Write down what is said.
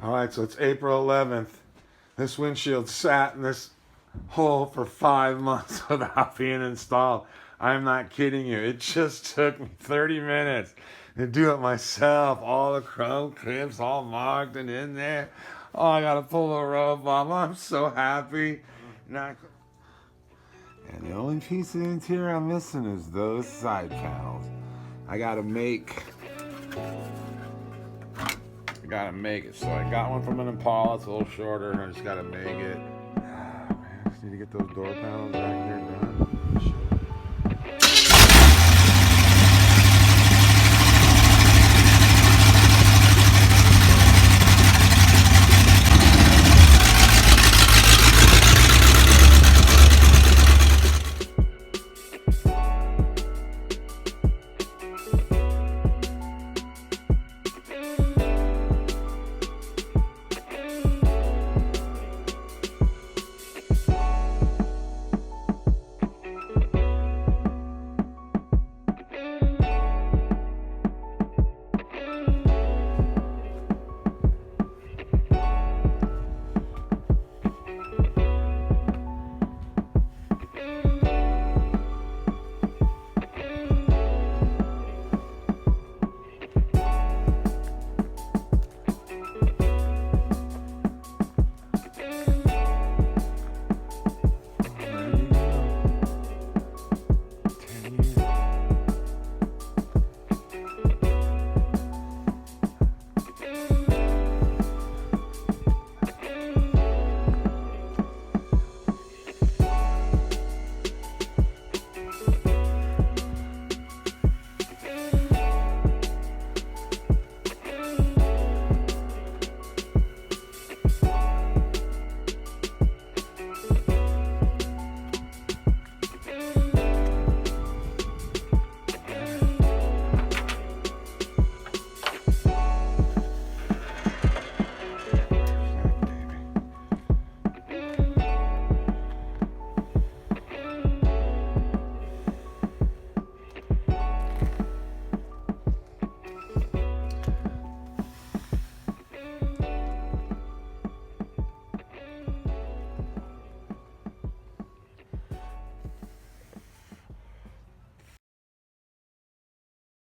All right, so it's April 11th. This windshield sat in this hole for 5 months without being installed. I'm not kidding you. It just took me 30 minutes to do it myself. All the chrome clips all marked and in there. Oh, I got to pull the rope off. I'm so happy. And the only piece of the interior I'm missing is those side panels. I gotta make it. So I got one from an Impala. It's a little shorter, and I just gotta make it. Man, I just need to get those door panels back here done.